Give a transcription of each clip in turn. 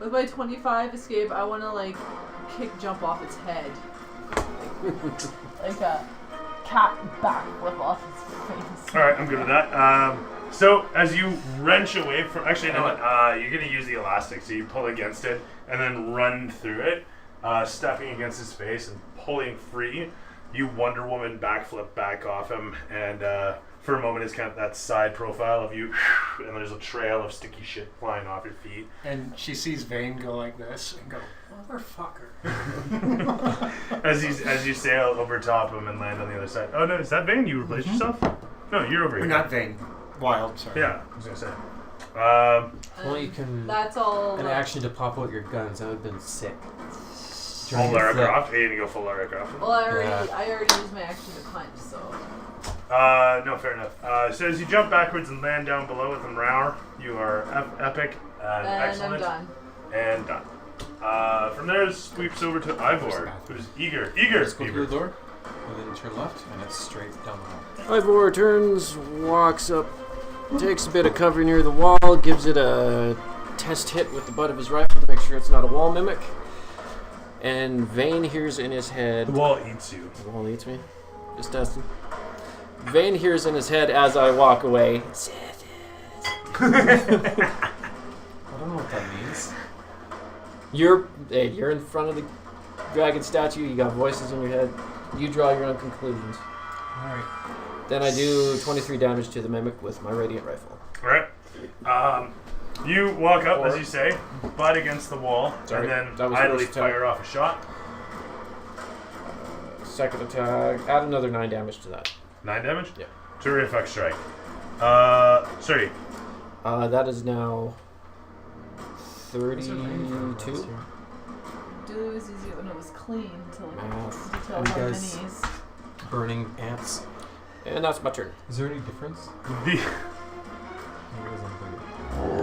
With my 25 escape, I want to jump off its head. Like a cat backflip off its face. Alright, I'm good with that. So, as you wrench away from... Actually, you know what? You're going to use the elastic, so you pull against it and then run through it, stepping against his face and pulling free. You Wonder Woman backflip back off him, and for a moment it's kind of that side profile of you, and there's a trail of sticky shit flying off your feet. And she sees Vane go like this and go, motherfucker. as you sail over top of him and land on the other side. Oh no, is that Vane? You replaced yourself? No, you're over here. Not Vane. Wild, sorry. Yeah, I was going to say. Well, you can... That's all... An action to pop out your guns. That would have been sick. Full Lara Croft? Are you going to go full Lara Croft? Well, I already used my action to punch, so... No, fair enough. So as you jump backwards and land down below with them Rower, you are epic and excellent. And I'm done. And done. From there, it sweeps over to Ivor, who's eager. Let's go through the door, and then turn left, and it's straight down the hall. Ivor turns, walks up, takes a bit of cover near the wall, gives it a test hit with the butt of his rifle to make sure it's not a wall mimic. And Vane hears in his head... The wall eats you. The wall eats me? Just testing. Vane hears in his head as I walk away. I don't know what that means. You're in front of the dragon statue, you got voices in your head. You draw your own conclusions. Alright. Then I do 23 damage to the mimic with my radiant rifle. Alright. You walk up, as you say, butt against the wall, Sorry, and that then was idly first attack. fire off a shot. Second attack, add another 9 damage to that. 9 damage? Yeah. Terrific strike. Sorry. That is now 32. Dude, it was easier when it was clean to tell And how guys- minis. Burning ants. And that's my turn. Is there any difference? The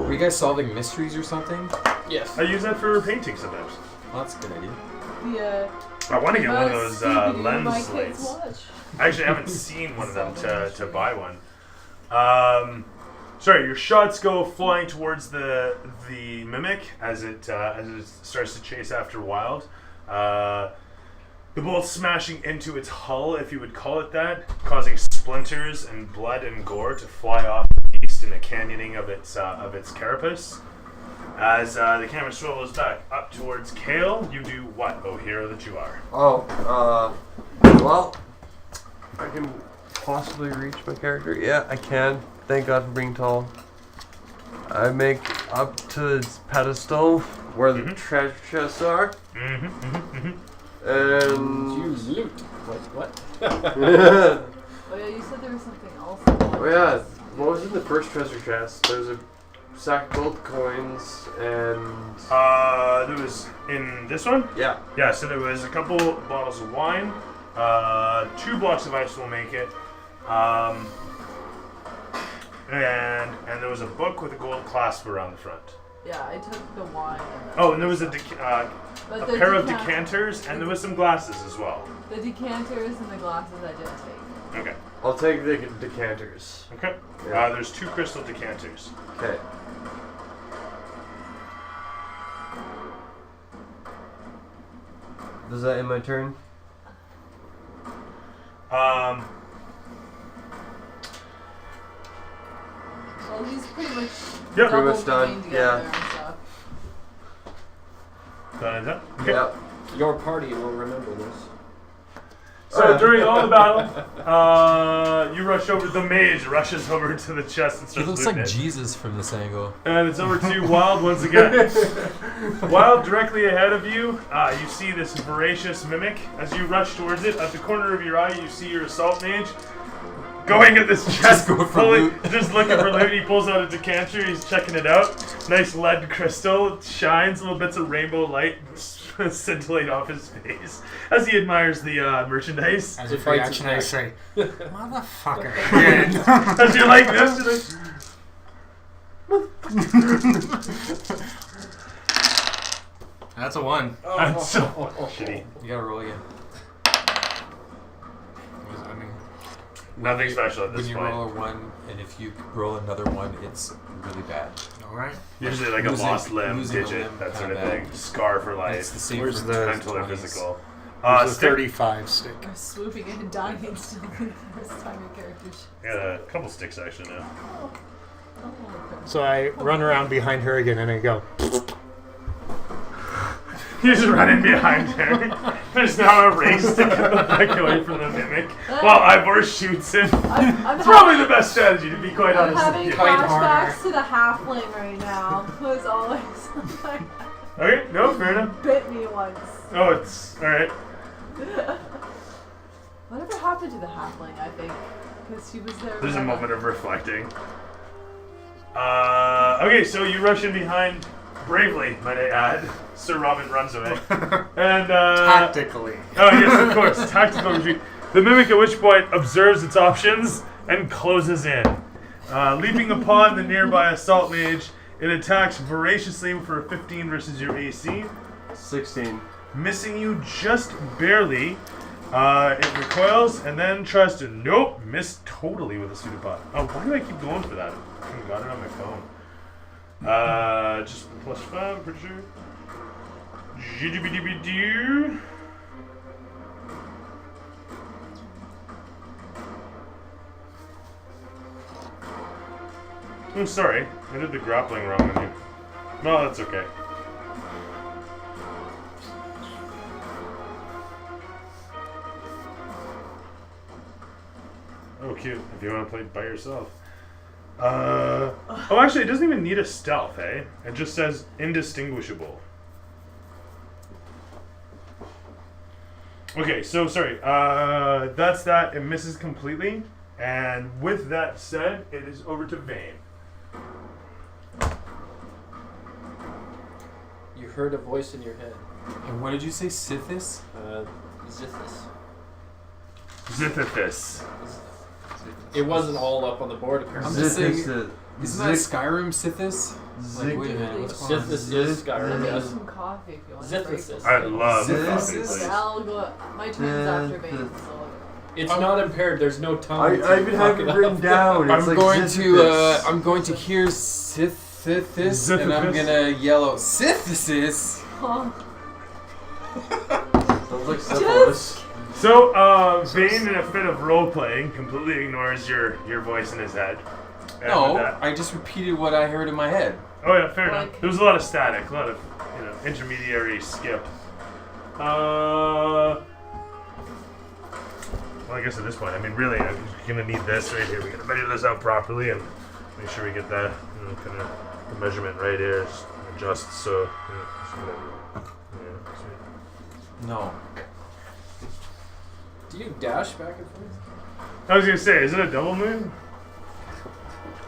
Were you guys solving mysteries or something? Yes. I use that for painting sometimes. Well, that's a good idea. I want to get one of most those Scooby-Doo my lens kids lights. watch. I actually haven't seen one of them to buy one. Sorry, your shots go flying towards the mimic as it starts to chase after Wild. The bolt smashing into its hull, if you would call it that, causing splinters and blood and gore to fly off the beast in a canyoning of its carapace. As the camera swivels back up towards Kale, you do what, oh hero that you are? Well, I can possibly reach my character. Yeah, I can. Thank God for being tall. I make up to its pedestal where the treasure chests are. And You loot. What? Oh yeah, you said there was something else. oh yeah, what was in the first treasure chest? There's a sack of gold coins and There was in this one? yeah. Yeah, so there was a couple bottles of wine, 2 blocks of ice will make it, and there was a book with a gold clasp around the front. Yeah, I took the wine. And there was a pair of decanters, and there was some glasses as well. The decanters and the glasses I didn't take. Okay. I'll take the decanters. Okay. Yeah. There's 2 crystal decanters. Okay. Does that end my turn? Well, he's pretty much Yep. Pretty much double done, joined together yeah. and stuff. Done and done? Okay. Yeah. Your party will remember this. So during all the battle, you rush over. The mage rushes over to the chest and He starts looks looting like it. Jesus from this angle. And it's over to Wild once again. Wild, directly ahead of you, you see this voracious mimic. As you rush towards it, at the corner of your eye, you see your assault mage going at this chest, going for pulling, loot. just looking for loot. He pulls out a decanter. He's checking it out. Nice lead crystal. It shines. Little bits of rainbow light scintillate off his face as he admires the merchandise. As a It free fights action, its I neck. say, motherfucker. again." As you like this, you're like, That's a 1. that's so shitty. You gotta roll again. I mean, Nothing special at this When you point. roll a 1, and if you roll another 1, it's really bad. no, Alright. Usually like a Losing- lost limb, losing a digit, limb, that sort of kinda thing. bad. Scar for life. It's the same Where's for the mental or 20s. physical. There's a Stick. 35 stick. Or swooping in and dying instantly the first time your character. Yeah, a couple sticks actually now. Oh, okay. So I run around behind her again and I go, You just run in behind her. There's now a race to get the heck away from the mimic. While Ivor shoots him. I'm It's probably the best strategy, to be quite I'm honest having with you. Fight harder. flashbacks to the halfling right now, who has always Okay, no, fair enough. bit me once. Oh, it's alright. Whatever happened to the halfling, I think? Because she was there. There's a when I- moment of reflecting. Okay, so you rush in behind bravely, might I add. Sir Robin runs away. And, tactically. Oh, yes, of course. Tactical retreat. The mimic, at which point, observes its options and closes in. Leaping upon the nearby assault mage, it attacks voraciously for a 15 versus your AC. 16. Missing you just barely. It recoils and then tries to miss totally with a pseudopod. Oh, why do I keep going for that? I got it on my phone. Just +5, I'm pretty sure. Jiddibidibidoo. I'm sorry, I did the grappling wrong on you. No, that's okay. Oh, cute. If you want to play it by yourself. Oh, actually, it doesn't even need a stealth, eh? It just says indistinguishable. Okay, so sorry. That's that. It misses completely. And with that said, it is over to Vane. You heard a voice in your head. And what did you say, Sithis? Zithis. Zithithis. It wasn't all up on the board I'm apparently. just saying, Zith- isn't that Skyrim Sithis? Like, wait a minute, what's going on? Zithis is I'll Skyrim, make yes. some coffee if you want. Zithis. I love the Zithithis. coffee Okay, place. I'll go. My turn's after Vane, so. It's not impaired. There's no tongue. I even have it written down. It's I'm like I'm going to hear Sithis, and I'm Zithithis? gonna yell out Sithis. Huh. Sounds like syphilis. So, Vane, in a fit of role-playing, completely ignores your voice in his head. And No, with that- I just repeated what I heard in my head. Oh yeah, fair enough. Like- There was a lot of static, a lot of intermediary skip. Well, I guess at this point, I mean, really, I'm gonna need this right here. We gotta measure this out properly and make sure we get that kind of the measurement right here. Just adjust so. Sweet. No. Do you dash back and forth? I was gonna say, is it a double move?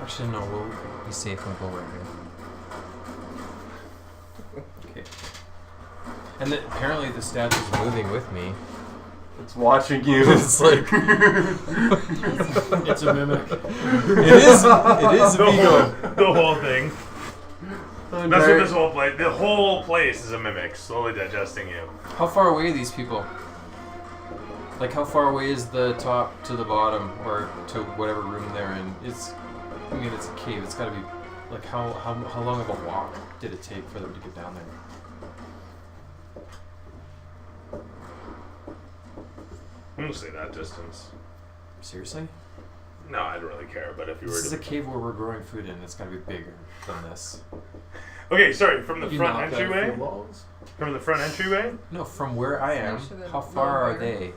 Actually, no. We'll be safe and go right here. Okay. And then apparently the statue is moving with me. It's watching you. It's like It's a mimic. it is a Vigo. The whole thing. That's what this whole place. The whole place is a mimic, slowly digesting you. How far away are these people? Like, how far away is the top to the bottom, or to whatever room they're in? It's a cave. It's got to be, like, how long of a walk did it take for them to get down there? I'm gonna say that distance. Seriously? No, I don't really care. But if you were This is to, a cave where we're growing food in. It's got to be bigger than this. okay, sorry, from the You front knocked out a few entryway. walls. From the front entryway. No, from where I am, Actually, they're how far are lower. they?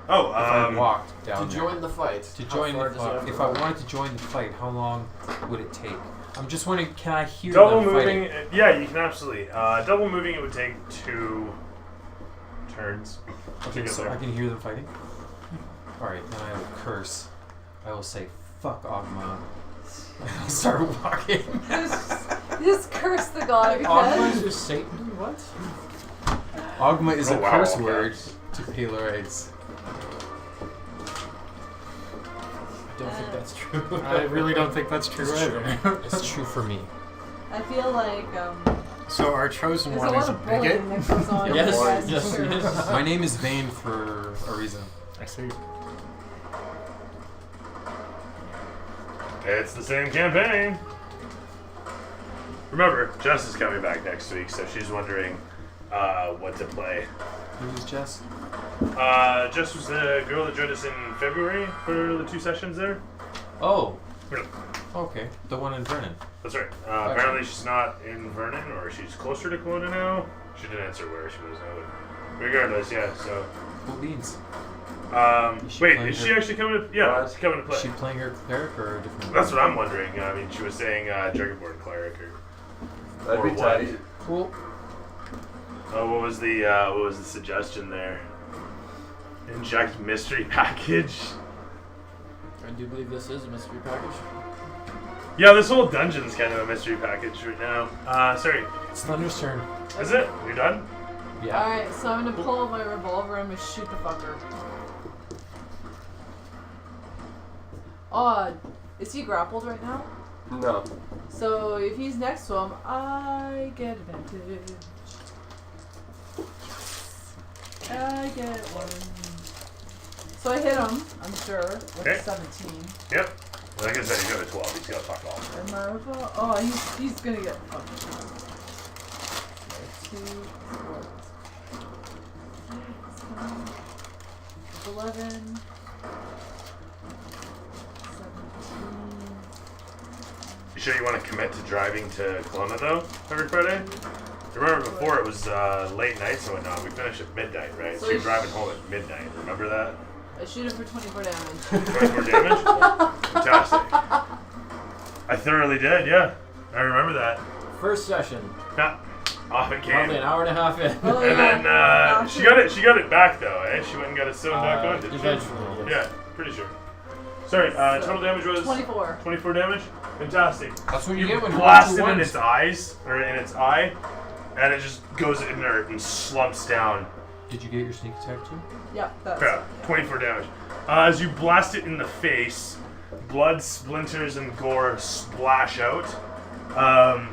Oh, If I walked down To there. join the fight. To how join far the does it have fight. to If I walk? wanted to join the fight, how long would it take? I'm just wondering, can I hear double them moving. fighting? Yeah, you can absolutely. Double moving, it would take 2 turns. to Okay, get so there. I can hear them fighting? Alright, then I will curse. I will say, fuck Ogma. And I'll start walking. Just curse the god Ogma because. is just Satan. What? Ogma is Oh, a wow, curse okay. word to Palorites. I don't think that's true. I really don't think that's true It's true. either. It's true for me. I feel like So our chosen there's a one lot is a of bigot. bullying that goes on. Yes, in you guys' yes, church. yes. My name is Vane for a reason. I see. It's the same campaign. remember, Jess is coming back next week, so she's wondering what to play. Who's Jess? Jess was the girl that joined us in February for the 2 sessions there. Oh. Yeah. Okay. The one in Vernon. That's right. Apparently she's not in Vernon, or she's closer to Kelowna now. She didn't answer where she was now. But regardless, yeah, so... Cool beans. Wait, is she actually coming to... Yeah, she's coming to play. Is she playing her cleric or a different... That's what I'm wondering. I mean, she was saying Dragonborn Cleric or... That'd be what? tight. Cool. Oh, what was the suggestion there? Inject mystery package. I do believe this is a mystery package. Yeah, this whole dungeon's kind of a mystery package right now. Sorry. It's Thunder's turn. Is it? You're done? Yeah. Alright, so I'm gonna pull out my revolver and I'm gonna shoot the fucker. Is he grappled right now? No. So if he's next to him, I get advantage. I get 1. So I hit him, I'm sure, with Okay. 17. Yep. Like I said, he's got a 12. He's got to fuck off. And my revolver, oh, he's gonna get fucked. 2, 4, 11, 17. You sure you want to commit to driving to Kelowna, though, every Friday? Remember before it was late nights and whatnot. We finished at midnight, right? So you're driving home at midnight. Remember that? I shoot him for 24 damage. 24 damage? Fantastic. I thoroughly did, yeah. I remember that. First session. Yeah. Off it came. Probably an hour and a half in. Oh, And then she got it back though, eh? She went and got it sewn back on, didn't she? Eventually, yes. Yeah, pretty sure. Sorry, total damage was 24. 24 damage. Fantastic. That's what you get when you blast roll it in 2 its eyes or in its eye, and it just goes inert and slumps down. Did you get your sneak attack too? Yeah, that's Yeah, 24 damage. As you blast it in the face, blood, splinters, and gore splash out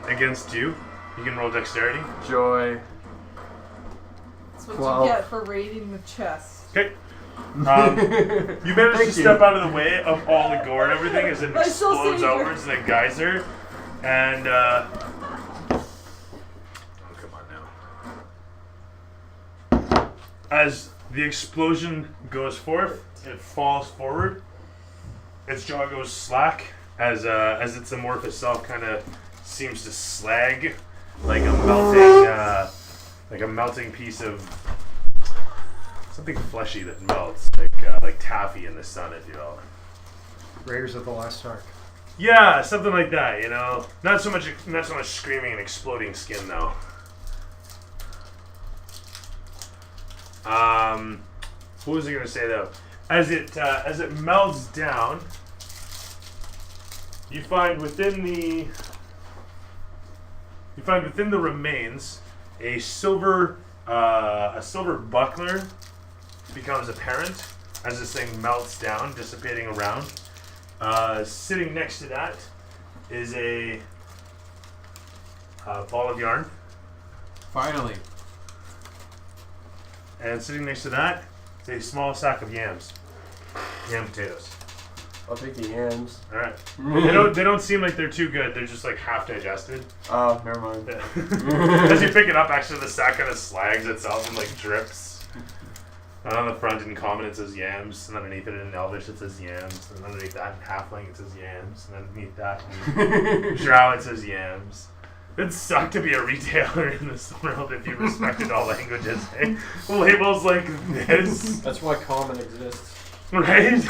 against you. You can roll dexterity. Joy. That's what 12. you get for raiding the chest. Okay. You manage to step out of the way of all the gore and everything as it I still explodes saved her. outwards in a geyser. And, oh, come on now. As the explosion goes forth, it falls forward. Its jaw goes slack as its amorphous self kind of seems to slag like a melting piece of something fleshy that melts, like taffy in the sun, if you will. Raiders of the Lost Ark. Yeah, something like that. You know, not so much screaming and exploding skin though. What was I gonna say though? As it melts down, you find within the remains a silver buckler becomes apparent as this thing melts down, dissipating around. Sitting next to that is a ball of yarn. Finally. And sitting next to that is a small sack of yams. Yam potatoes. I'll take the yams. Alright. They don't seem like they're too good, they're just like half digested. Oh, never mind. As you pick it up, actually the sack kind of slags itself and like drips. And on the front in common it says yams, and underneath it in Elvish it says yams, and underneath that in Halfling it says yams, and underneath that in Drow it says yams. It'd suck to be a retailer in this world if you respected all languages, eh? Labels like this. That's why common exists. Right?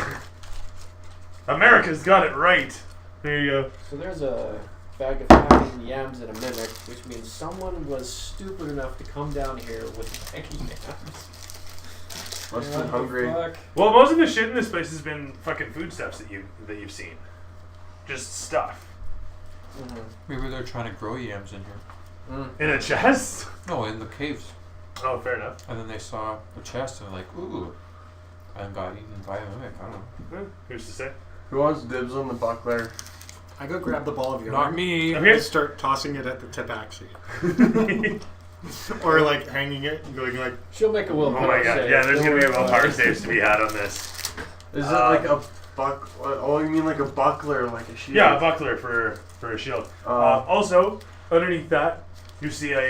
America's got it right. There you go. So there's a bag of packing yams and a mimic, which means someone was stupid enough to come down here with a bag of yams. Must have been hungry. Well, most of the shit in this place has been fucking foodstuffs that you've seen. Just stuff. Mm-hmm. Maybe they're trying to grow yams in here. In a chest? No, in the caves. Oh, fair enough. And then they saw the chest and they're like, ooh. And got eaten by a mimic. I don't know. Who's to say? Who wants dibs on the buckler? I go grab the ball of yarn. Not me. And I start tossing it at the tabaxi. Or like hanging it and going like. She'll make a Oh willpower my god, save. yeah, there's gonna be a willpower saves to be had on this. Is it like a oh, you mean like a buckler, like a shield? Yeah, a buckler for a shield. Also, underneath that, you see a